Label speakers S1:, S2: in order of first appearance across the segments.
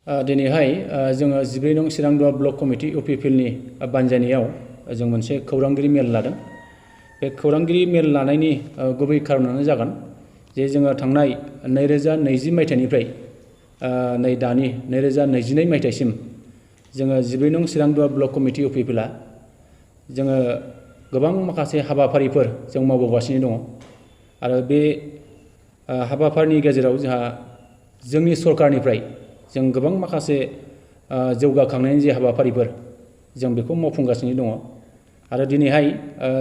S1: दिनैहाय जोङो 12 नं चिरांदुवा ब्लक कमिटि UPPLनि बानजायनायाव जों मोनसे खौरांगिरि मेल लादों। बे खौरांगिरि मेल लानायनि गुबै खारनानो जागोन जे जोङो थांनाय 2020 मायथाइनिफ्राय नै दानि 2022 मायथाइसिम जोङो 12 नं चिरांदुवा ब्लक कमिटि UPPLआ जोङो गोबां माखासे हाबाफारिफोर जों मावबोगासिनो दङ आरो बे हाबाफारिनि गेजेराव जोंहा जोंनि सरकारनिफ्राय जों गोबां माखासे जौगाखांनायनि जे हाबाफारिफोर जों बेखौ मावफुंगासिनो दङ आरो दिनैहाय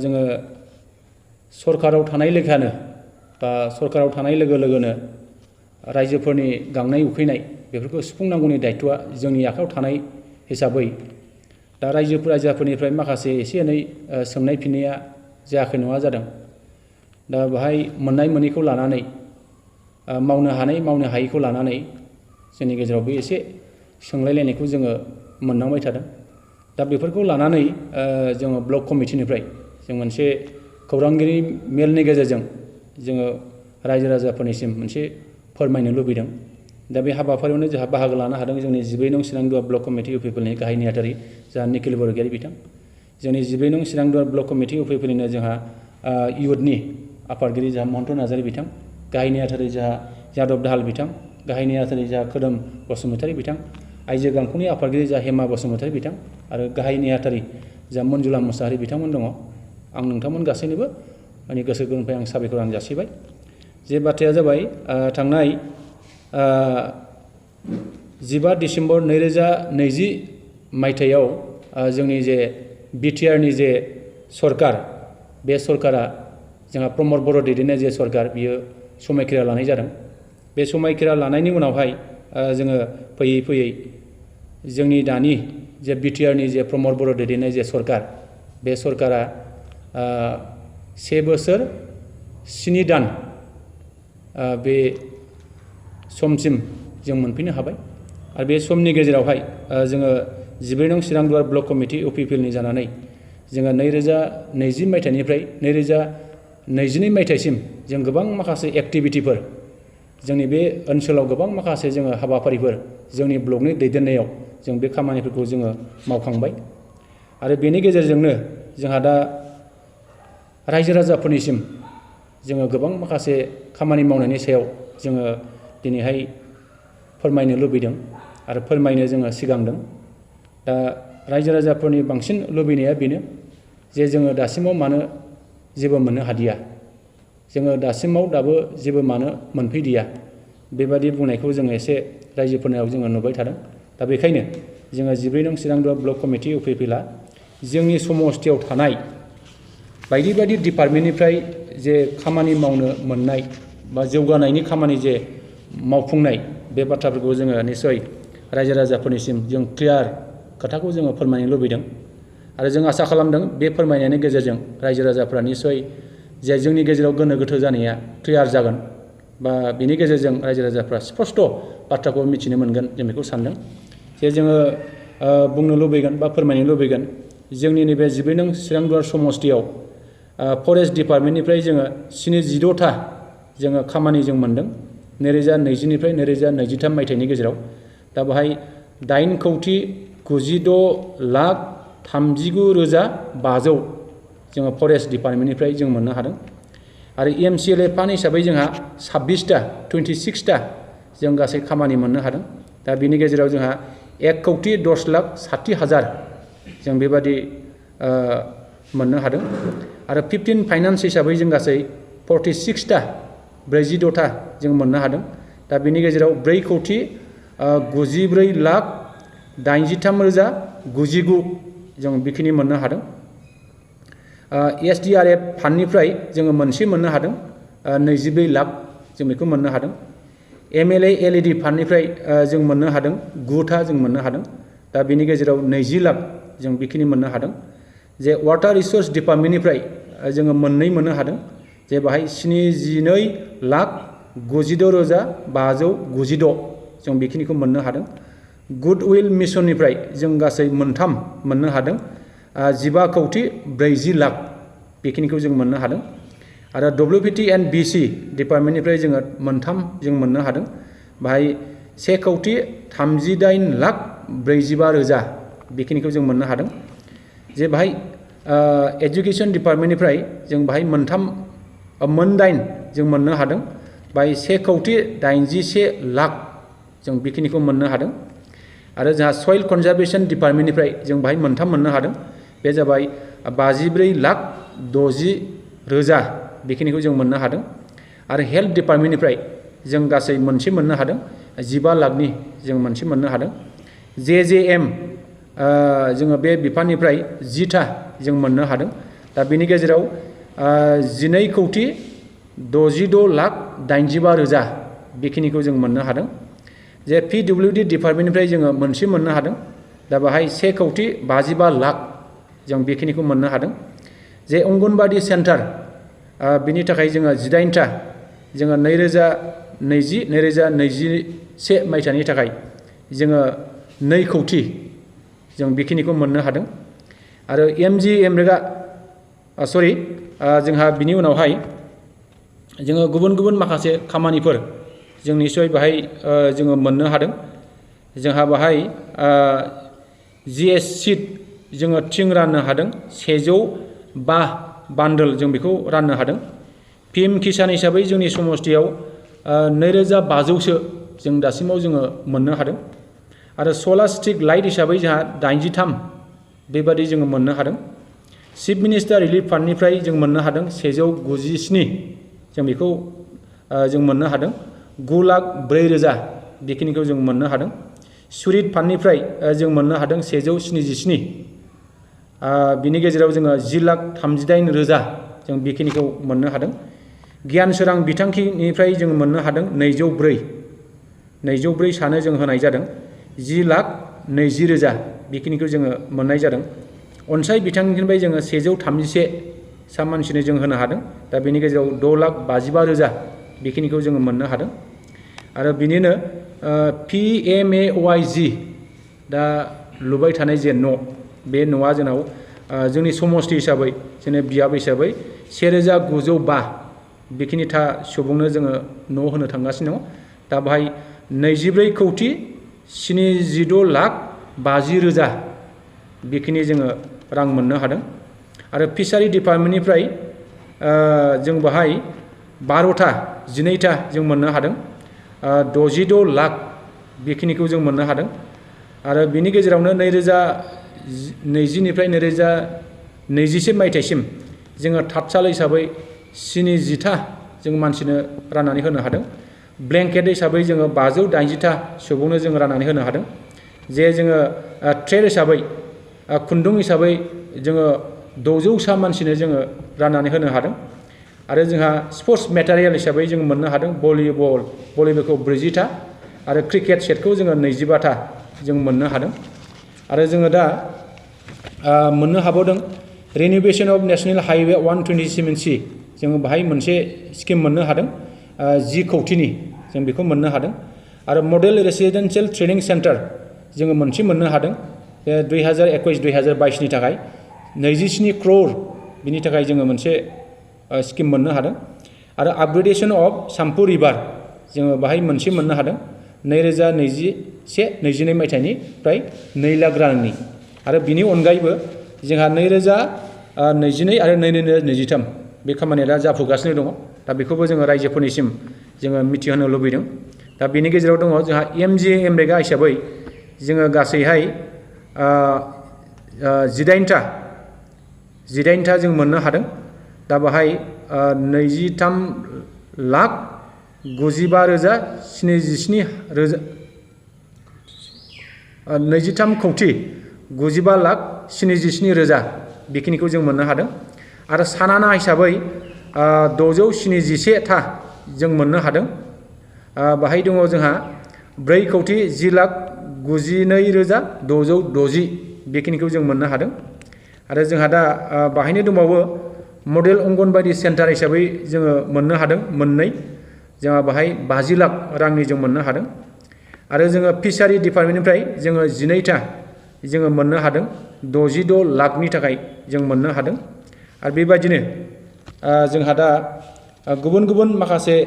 S1: जोङो सरकाराव थानाय लेखानो बा सरकाराव थानाय लोगो लोगोनो रायजोफोरनि गांनाय उखैनाय बेफोरखौ सुफुंनांगौनि दायित्वआ जोंनि आखायाव थानाय हिसाबै दा रायजोफोरनिफ्राय माखासे एसे एनै सोंनाय फिननाया जायाखै नङा जादों। दा बेहाय मोननाय मोनैखौ लानानै मावनो हानाय मावनो हायैखौ लानानै जोंनि गेजेराव बे एसे सोंलायलायनायखौ जोङो मोननांबाय थादों। दा बेफोरखौ लानानै जोङो ब्लक कमिटिनिफ्राय जों मोनसे खौरांगिरि मेलनि गेजेरजों जोङो रायजो राजाफोरनिसिम मोनसे फोरमायनो लुबैदों। दा बे हाबाफारियावनो जोंहा बाहागो लानो हादों जोंनि 12 नं चिरांदुवा ब्लक कमिटि UPPLनि गाहाय नेहाथारि जोंहा निखिल बरगयारि बिथां, जोंनि 12 नं चिरांदुवा ब्लक कमिटि UPPLनिनो जोंहा इयुथनि आफादगिरि जोंहा महन्त नार्जारि बिथां, गाहाय नेहाथारि जोंहा यादब दाहाल बिथां, गाहाय नेहाथारि जोंहा खोदोम बसुमतारी बिथां, आइजो गांखंनि आफादगिरि जोंहा हेमा बसुमतारी बिथां आरो गाहाय नेहाथारि जोंहा मन्जुला मुसाहारि बिथांमोन दङ। आं नोंथांमोन गासैनोबो माने गोसो गोरबोनिफ्राय आं साबायखर जासिबाय। जे बाथ्राया जाबाय थांनाय 15 डिसेम्बर 2020 मायथाइयाव जोंनि जे BTRनि जे सरकार, बे सरकारा जोंहा प्रमद बर' दैदेननाय जे सरकार बियो समायखिरा लानाय जादों। बे समायखिरा लानायनि उनावहाय जोङो फैयै फैयै जोंनि दानि जे BTRनि जे प्रमद बर' दैदेननाय जे सरकार, बे सरकारा 1 बोसोर 7 दान बे समसिम जों मोनफैनो हाबाय आरो बे समनि गेजेरावहाय जोङो 12 नं चिरांदुवा ब्लक कमिटि UPPLनि जानानै जोङो 2020 मायथाइनिफ्राय 2022 मायथाइसिम जों गोबां माखासे एक्टिभिटिफोर जोंनि बे ओनसोलाव गोबां माखासे जोङो हाबाफारिफोर जोंनि ब्लकनि दैदेननायाव जों बे खामानिफोरखौ जोङो मावखांबाय आरो बेनि गेजेरजोंनो जोंहा दा रायजो राजाफोरनिसिम जोङो गोबां माखासे खामानि मावनायनि सायाव जोङो दिनैहाय फोरमायनो लुबैदों आरो फोरमायनो जोङो सिगांदों। दा रायजो राजाफोरनि बांसिन लुबैनाया बेनो जे जोङो दासिमाव मानो जेबो मोननो हादिया, जोङो दासिमाव दाबो जेबो मानो मोनफैदिया, बेबादि बुंनायखौ जोङो एसे रायजोफोरनाव जोङो नुबाय थादों। दा बेखायनो जोङो 12 नं चिरांदुवा ब्लक कमिटि UPPLआ जोंनि समस्थियाव थानाय बायदि बायदि डिपार्टमेन्टनिफ्राय जे खामानि मावनो मोननाय बा जौगानायनि खामानि जे मावफुंनाय बे बाथ्राफोरखौ जोङो निसय रायजो राजाफोरनिसिम जों क्लियार खोथाखौ जोङो फोरमायनो लुबैदों आरो जों आसा खालामदों बे फोरमायनायनि गेजेरजों रायजो राजाफ्रा निसय जे जोंनि गेजेराव गोनो गोथो जानाया क्लियार जागोन बा बिनि गेजेरजों रायजो राजाफ्रा स्पष्ट बाथ्राखौ मिथिनो मोनगोन, जों बेखौ सानदों। जे जोङो बुंनो लुबैगोन बा फोरमायनो लुबैगोन जोंनि नैबे 12 नं चिरांदुवा समस्थियाव फरेस्ट डिपार्टमेन्टनिफ्राय जोङो 76था जोङो खामानि जों मोनदों 2020 निफ्राय 2023 मायथाइनि गेजेराव। दा बेहाय 8,96,39,500 जोङो फरेस्ट डिपार्टमेन्टनिफ्राय जों मोननो हादों आरो MCLA फान्ड हिसाबै जोंहा 26था जों गासै खामानि मोननो हादों। दा बिनि गेजेराव जोंहा 1,10,60,000 जों बेबादि मोननो हादों आरो 15 फाइनान्स हिसाबै जों गासै 46था 46था जों मोननो हादों। दा बिनि गेजेराव 4,93,83,099 जों बेखिनि मोननो हादों। SDRF फान्डनिफ्राय जोङो मोनसे मोननो हादों 22 लाख जों बेखौ मोननो हादों। MLA LED फान्डनिफ्राय जों मोननो हादों 9था जों मोननो हादों। दा बिनि गेजेराव 20 लाख जों बेखिनि मोननो हादों। जे वाटार रिसोर्स डिपार्टमेन्टनिफ्राय जोङो मोननै मोननो हादों, जे बाहाय 72,96,596 जों बेखिनिखौ मोननो हादों। गुडविल मिसननिफ्राय जों गासै मोनथाम मोननो हादों 15,40,00,000 बेखिनिखौ जों मोननो हादों आरो WPT and BC डिपार्टमेन्टनिफ्राय जोङो मोनथाम जों मोननो हादों। बाहाय 1,38,45,000 बेखिनिखौ जों मोननो हादों। जे बाहाय एजुकेशन डिपार्टमेन्टनिफ्राय जों बाहाय मोनदाइन जों मोननो हादों। बाहाय 1,81,00,000 जों बेखिनिखौ मोननो हादों। आरो जोंहा सयल कनजारभेशन डिपार्टमेन्टनिफ्राय जों बाहाय मोनथाम मोननो हादों। बे जाबाय 54,60,000 बेखिनिखौ जों मोननो हादों। आरो हेल्थ डिपार्टमेन्टनिफ्राय जों गासै मोनसे मोननो हादों। 15 लाखनि जों मोनसे मोननो हादों। JJM जोङो बे बिफाननिफ्राय 10था जों मोननो हादों। दा बेनि गेजेराव 12,66,85,000 बेखिनिखौ जों मोननो हादों। जे PWD डिपार्टमेन्टनिफ्राय जोङो मोनसे मोननो हादों। दा बाहाय 1,55,00,000 जों बेखिनिखौ मोननो हादों। जे अंगनबादि सेन्टार बिनि थाखाय जोङो 18था जोङो 2020-2021 मायथाइनि थाखाय जोङो 2 कौटि जों बेखिनिखौ मोननो हादों। आरो जोंहा बिनि उनावहाय जोङो गुबुन गुबुन माखासे खामानिफोर जों निसय बाहाय जोङो मोननो हादों। जोंहा बाहाय GS सीट जोङो थिं राननो हादों। 105 बान्डोल जों बेखौ राननो हादों। PM किसान हिसाबै जोंनि समष्टियाव 2,500सो जों दासिमाव जोङो मोननो हादों। आरो सलार स्ट्रीट लाइट हिसाबै जोंहा 83 बेबादि जोङो मोननो हादों। चिफ मिनिस्टार रिलिफ फान्डनिफ्राय जों मोननो हादों 197 जों बेखौ जों मोननो हादों। 9,04,000 बेखिनिखौ जों मोननो हादों। सुरित फान्डनिफ्राय जों मोननो हादों 177। बिनि गेजेराव जोङो 10,38,000 जों बेखिनिखौ मोननो हादों। गियान सोरां बिथांखिनिफ्राय जों मोननो हादों 204 सानो जों होनाय जादों। 10,20,000 बेखिनिखौ जोङो मोननाय जादों। अनसाय बिथांखिनिफ्राय जोङो 131 सा मानसिनो जों होनो हादों। दा बेनि गेजेराव 6,55,000 बेखिनिखौ जोङो मोननो हादों। आरो बिनिनो PMAOIG दा लुबाय थानाय जे न' बे न'आ जोंनाव जोंनि समष्टि हिसाबै जोंनि बियाब हिसाबै 1,905 बेखिनिथा सुबुंनो जोङो न' होनो थांगासिनो दङ। दा बाहाय 24,76,50,000 बेखिनि जोङो रां मोननो हादों। आरो फिसारि डिपार्टमेन्टनिफ्राय जों बाहाय 12था जों मोननो हादों। 66 लाख बेखिनिखौ जों मोननो हादों। आरो बिनि गेजेरावनो 2020निफ्राय 2021 मायथाइसिम जोङो थातसाल हिसाबै 70था जों मानसिनो राननानै होनो हादों। ब्लेंकेट हिसाबै जोङो 580था सुबुंनो जों राननानै होनो हादों। जे जोङो ट्रेड हिसाबै खुन्दुं हिसाबै जोङो 600सा मानसिनो जोङो राननानै होनो हादों। आरो जोंहा स्पर्ट्स मेटेरियेल हिसाबै जों मोननो हादों भलिबलखौ 40था आरो क्रिकेट सेटखौ जोङो 25था जों मोननो हादों। आरो जोङो दा मोननो हाबावदों रिनिउवेशन अफ नेशनेल हाइवे 127C जोङो बाहाय मोनसे स्किम मोननो हादों। 10 कौटिनि जों बेखौ मोननो हादों। आरो मडेल रेसिडेन्सियेल ट्रेनिं सेन्टार जोङो मोनसे मोननो हादों। 2021-2022नि थाखाय 27 crore बिनि थाखाय जोङो मोनसे स्किम मोननो हादों। आरो आपग्रेडेशन अफ साम्पु रिभार जोङो बाहाय मोनसे मोननो हादों। 2021-22 मायथाइनिफ्राय 2 लाख रांनि। आरो बिनि अनगायैबो जोंहा 2022 आरो 2023 बे खामानिया दा जाफुगासिनो दङ। दा बेखौबो जोङो रायजोफोरनिसिम जोङो मिथिहोनो लुबैदों। दा बेनि गेजेराव दङ जोंहा MGNREGA हिसाबै जोङो गासैहाय 18था जों मोननो हादों। दा बाहाय 23,95,77,000 बेखिनिखौ जों मोननो हादों। आरो सानाना हिसाबै 671था जों मोननो हादों। बाहाय दङ जोंहा 4,10,92,660 बेखिनिखौ जों मोननो हादों। आरो जोंहा दा बाहायनो दंबावो मडेल अंगनबादि सेन्टार हिसाबै जोङो मोननो हादों मोननै। जोंहा बाहाय 50 लाख रांनि जों मोननो हादों। आरो जोङो फिसारि डिपार्टमेन्टनिफ्राय जोङो 12था जोङो मोननो हादों। 66 लाखनि थाखाय जों मोननो हादों। आरो बेबायदिनो जोंहा दा गुबुन गुबुन माखासे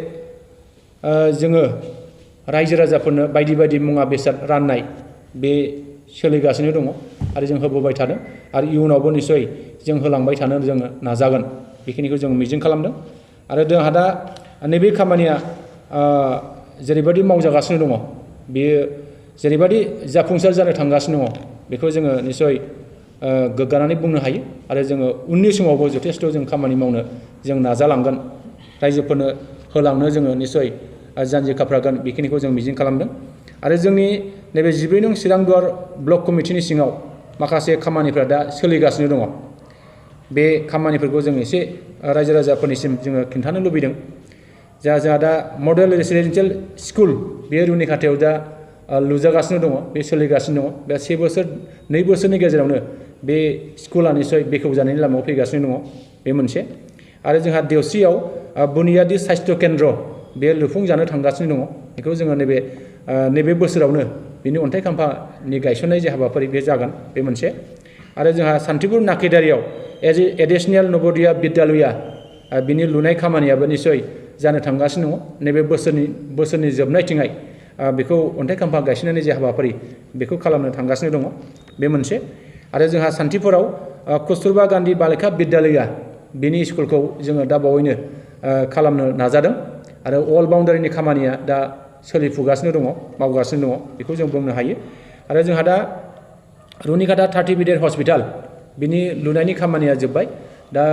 S1: जोङो रायजो राजाफोरनो बायदि बायदि मुवा बेसाद राननाय बे सोलिगासिनो दङ आरो जों होबोबाय थादों आरो इयुनावबो निसय जों होलांबाय थानो जोङो नाजागोन बेखिनिखौ जों मिजिं खालामदों आरो जोंहा दा नैबे खामानिया जेरैबायदि मावजागासिनो दङ बेयो जेरैबायदि जाफुंसार जानो थांगासिनो दङ बेखौ जोङो निसय गोग्गानानै बुंनो हायो आरो जोङो उननि समावबो जथेस्थ' जों खामानि मावनो जों नाजालांगोन रायजोफोरनो होलांनो जोङो निसय जानजि खाफ्रागोन बेखिनिखौ जों मिजिं खालामदों आरो जोंनि नैबे 12 नं चिरांदुवार ब्लक कमिटिनि सिङाव माखासे खामानिफ्रा दा सोलिगासिनो दङ बे खामानिफोरखौ जों एसे रायजो राजाफोरनिसिम जोङो खिन्थानो लुबैदों जोंहा दा मडेल रेसिडेन्सियेल स्कुल बे रुनिखाथायाव दा लुजागासिनो दङ बे सोलिगासिनो दङ बे 1 बोसोर 2 बोसोरनि गेजेरावनो बे स्कुला निसय बेखेवजानायनि लामायाव फैगासिनो दङ बे मोनसे आरो जोंहा देवस्रियाव बुनियादी सास्थ्य केन्द्र बे लुफुंजानो थांगासिनो दङ बेखौ जोङो नैबे बोसोरावनो बिनि अन्थाइ खाम्फानि गायसननाय जे हाबाफारि बे जागोन बे मोनसे आरो जोंहा सान्तिपुर नाकेदारियाव एडिशनेल नवोदया बिद्यालया बिनि लुनाय खामानियाबो निसय जानो थांगासिनो दङ नैबे बोसोरनि जोबनायथिंहाय बेखौ अन्थाइ खाम्फा गायसननायनि जे हाबाफारि बेखौ खालामनो थांगासिनो दङ बे मोनसे आरो जोंहा सान्तिपुराव कस्तुरबा गान्धी बालिका बिद्यालया बिनि स्कुलखौ जोङो दा बावैनो खालामनो नाजादों आरो अल बाउन्डारिनि खामानिया दा सोलिफुगासिनो दङ मावगासिनो दङ बेखौ जों बुंनो हायो आरो जोंहा दा रुनिखाथा 30 बेडेड हस्पिटाल बिनि लुनायनि खामानिया जोब्बाय दा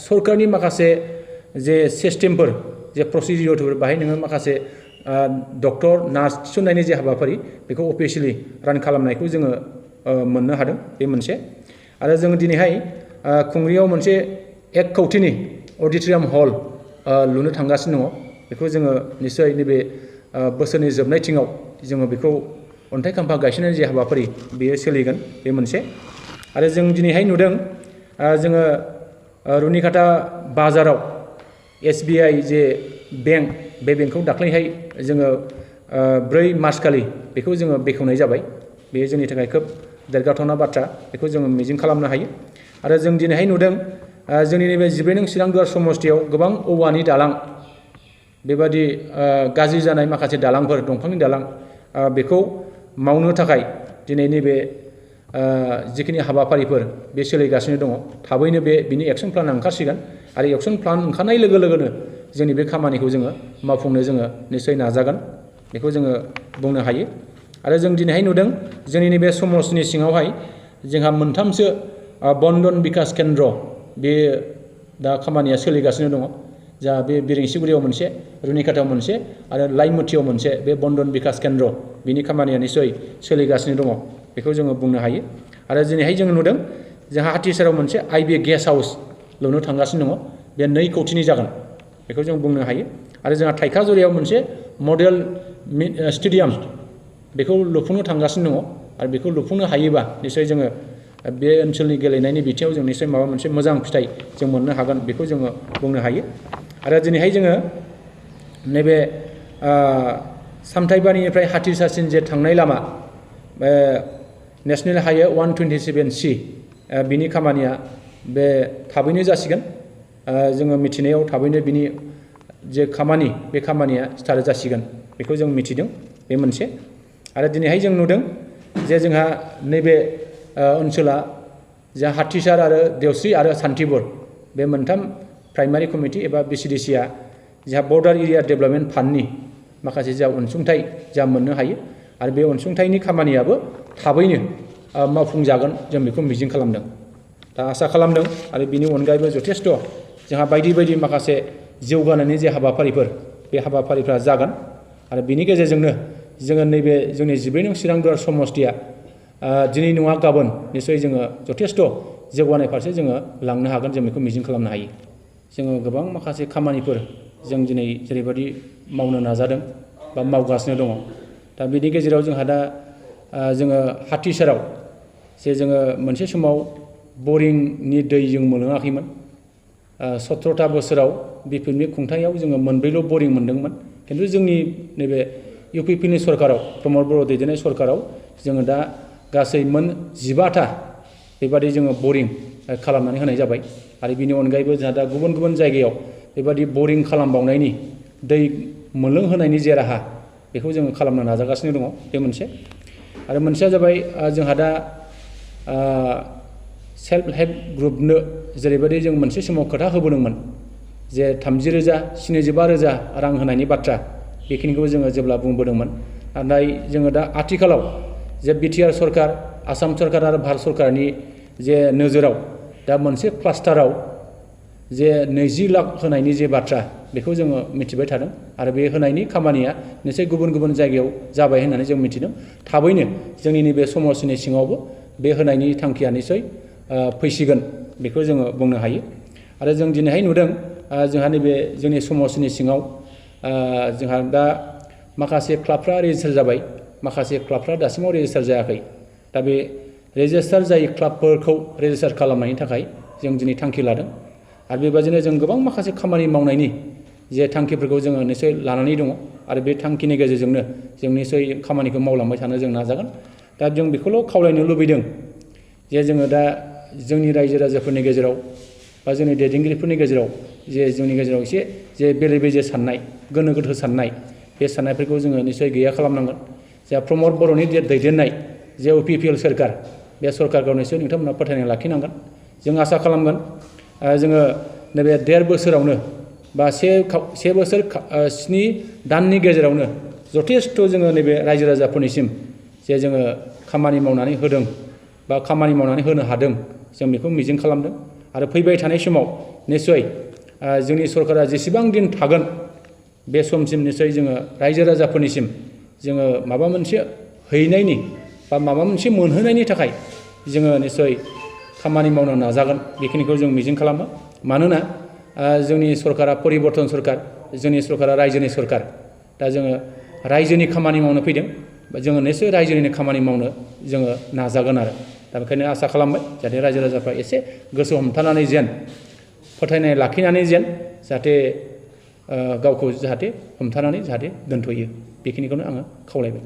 S1: सरकारनि माखासे जे सिस्टेमफोर जे प्रसिडिउरफोर बाहाय नोङो माखासे डक्टर नार्स थिसननायनि जे हाबाफारि बेखौ अफिसियेलि रान खालामनायखौ जोङो मोननो हादों बे मोनसे आरो जों दिनैहाय खुंग्रियाव मोनसे 1 कौटिनि अडिट'रियाम हल लुनो थांगासिनो दङ बेखौ जोङो निसय नैबे बोसोरनि जोबनायथिङाव जोङो बेखौ अन्थाइ खाम्फा गायसननायनि जे हाबाफारि बेयो सोलिगोन बे मोनसे आरो जों दिनैहाय नुदों जोङो रुनिखाथा बाजाराव SBI जे बेंक बे बेंकखौ दाख्लैहाय जोङो 4 मार्च खालि बेखौ जोङो बेखेवनाय जाबाय बेयो जोंनि थाखाय खोब देरगाथावना बाथ्रा बेखौ जोङो मिजिं खालामनो हायो आरो जों दिनैहाय नुदों जोंनि नैबे 12 नं चिरांदुवार समस्तियाव गोबां औवानि दालां बेबादि गाज्रि जानाय माखासे दालांफोर दंफांनि दालां बेखौ मावनो थाखाय दिनै नैबे जिखिनि हाबाफारिफोर बे सोलिगासिनो दङ थाबैनो बिनि एक्सन प्लान ओंखारसिगोन आरो एक्सन प्लान ओंखारनाय लोगो लोगोनो जोंनि बे खामानिखौ जोङो मावफुंनो जोङो निसय नाजागोन बेखौ जोङो बुंनो हायो आरो जों दिनैहाय नुदों जोंनि नैबे समाजनि सिङावहाय जोंहा 3सो बन्दन बिकास केन्द्र बे दा खामानिया सोलिगासिनो दङ जा बे बिरेंसिगुरियाव मोनसे रुनिखाथायाव मोनसे आरो लाइमुथियाव मोनसे बे बन्दन बिकास केन्द्र बिनि खामानिया निसय सोलिगासिनो दङ बेखौ जोङो बुंनो हायो आरो दिनैहाय जोङो नुदों जोंहा हाथिसाराव मोनसे IB गेस्ट हाउस लुनो थांगासिनो दङ बे 2 कौटिनि जागोन बेखौ जों बुंनो हायो आरो जोंहा थाइखाजुरियाव मोनसे मडेल स्टेडियाम बेखौ लुफुंनो थांगासिनो दङ आरो बेखौ लुफुंनो हायोबा निसय जोङो बे ओनसोलनि गेलेनायनि बिथिङाव जों निसय माबा मोनसे मोजां फिथाइ जों मोननो हागोन बेखौ जोङो बुंनो हायो आरो दिनैहाय जोङो नैबे सामथाइबारिनिफ्राय हाथिसारसिम जे थांनाय लामा नेशनेल हाइवे 127C बिनि खामानिया बे थाबैनो जासिगोन जोङो मिथिनायाव थाबैनो बिनि जे खामानि बे खामानिया स्टार्ट जासिगोन बेखौ जों मिथिदों बे मोनसे आरो दिनैहाय जों नुदों जे जोंहा नैबे ओनसोला जा हाथिसार आरो देवस्रि आरो सान्तिपुर बे 3 प्राइमारि कमिटि एबा BCDCआ जोंहा बर्डार एरिया डेभेलपमेन्ट फान्डनि माखासे जा अनसुंथाइ जा मोननो हायो आरो बे अनसुंथाइनि खामानियाबो थाबैनो मावफुंजागोन जों बेखौ मिजिं खालामदों दा आसा खालामदों आरो बिनि अनगायैबो जथेस्थ' जोंहा बायदि बायदि माखासे जौगानायनि जे हाबाफारिफोर बे हाबाफारिफ्रा जागोन आरो बिनि गेजेरजोंनो जोङो नैबे जोंनि 12 नं चिरांदुवार समस्तिया दिनै नङा गाबोन निसय जोङो जथेस्थ' जौगानाय फारसे जोङो लांनो हागोन जों बेखौ मिजिं खालामनो हायो जोङो गोबां माखासे खामानिफोर जों दिनै जेरैबायदि मावनो नाजादों बा मावगासिनो दङ दा बिनि गेजेराव जोंहा दा जोङो हाथिसाराव जे जोङो मोनसे समाव बरिंनि दै जों मोनलोङाखैमोन 17था बोसोराव बिपिएफनि खुंथायाव जोङो 4ल' बरिं मोनदोंमोन खिन्थु जोंनि नैबे UPPनि सरकाराव प्रमद बर' दैदेननाय सरकाराव जोङो दा गासै 15था बेबादि जोङो बरिं खालामनानै होनाय जाबाय आरो बिनि अनगायैबो जोंहा दा गुबुन गुबुन जायगायाव बेबादि बरिं खालामबावनायनि दै मोनलोंहोनायनि जे राहा बेखौ जोङो खालामनो नाजागासिनो दङ बे मोनसे आरो मोनसेया जाबाय जोंहा दा सेल्फ हेल्प ग्रुपनो जेरैबायदि जों मोनसे समाव खोथा होबोदोंमोन जे 30,000 75,000 रां होनायनि बाथ्रा बेखिनिखौ जोङो जेब्ला बुंबोदोंमोन नाथाय जोङो दा आथिखालाव जे बिटिआर सरकार आसाम सरकार आरो भारत सरकारनि जे नोजोराव दा मोनसे क्लास्टाराव जे 20 लाख होनायनि जे बाथ्रा बेखौ जोङो मिथिबाय थादों आरो बे होनायनि खामानिया निश्चय गुबुन गुबुन जायगायाव जाबाय होननानै जों मिथिदों थाबैनो जोंनि नैबे समस्थिनि सिङावबो बे होनायनि थांखिया निश्चय फैसिगोन बेखौ जोङो बुंनो हायो आरो जों दिनैहाय नुदों जोंहा नैबे जोंनि समस्थिनि सिङाव जोंहा दा माखासे क्लाबफ्रा रेजिस्टार जाबाय माखासे क्लाबफ्रा दासिमाव रेजिस्टार जायाखै दा बे रेजिस्टार जायै क्लाबफोरखौ रेजिस्टार खालामनायनि थाखाय जों दिनै थांखि लादों आरो बेबादिनो जों गोबां माखासे खामानि मावनायनि जे थांखिफोरखौ जोङो निश्चय लानानै दङ आरो बे थांखिनि गेजेरजोंनो जों निश्चय खामानिखौ मावलांबाय थानो जों नाजागोन दा जों बेखौल' खावलायनो लुबैदों जे जोङो दा जोंनि रायजो राजाफोरनि गेजेराव बा जोंनि दैदेनगिरिफोरनि गेजेराव जे जोंनि गेजेराव एसे जे बेले बेजे साननाय गोनो गोथो साननाय बे साननायफोरखौ जोङो निश्चय गैया खालामनांगोन जा प्रमद बर'नि दैदेननाय जे UPPL सोरखार बे सरकारखौ निश्चय नोंथांमोना फोथायनाय लाखिनांगोन जों आसा खालामगोन जोङो नैबे 1.5 बोसोरावनो बा 1 बोसोर 7 दाननि गेजेरावनो जथेस्थ' जोङो नैबे रायजो राजाफोरनिसिम जे जोङो खामानि मावनानै होदों बा खामानि मावनानै होनो हादों जों बेखौ मिजिं खालामदों आरो फैबाय थानाय समाव निश्चय जोंनि सरकारा जेसेबां दिन थागोन बे समसिम निश्चय जोङो रायजो राजाफोरनिसिम जोङो माबा मोनसे हैनायनि बा माबा मोनसे मोनहोनायनि थाखाय जोङो निश्चय खामानि मावनो नाजागोन बेखिनिखौ जों मिजिं खालामो मानोना जोंनि सरकारा परिबर्तन सरकार जोंनि सरकारा रायजोनि सरकार दा जोङो रायजोनि खामानि मावनो फैदों जोङो निश्चय रायजोनिनो खामानि मावनो जोङो नाजागोन आरो दा बेखायनो आसा खालामबाय जाहाथे रायजो राजाफ्रा एसे गोसो हमथानानै जेन फोथायनाय लाखिनानै जेन जाहाथे गावखौ जाहाथे हमथानानै जाहाथे दोनथ'यो बेखिनिखौनो आङो खावलायबाय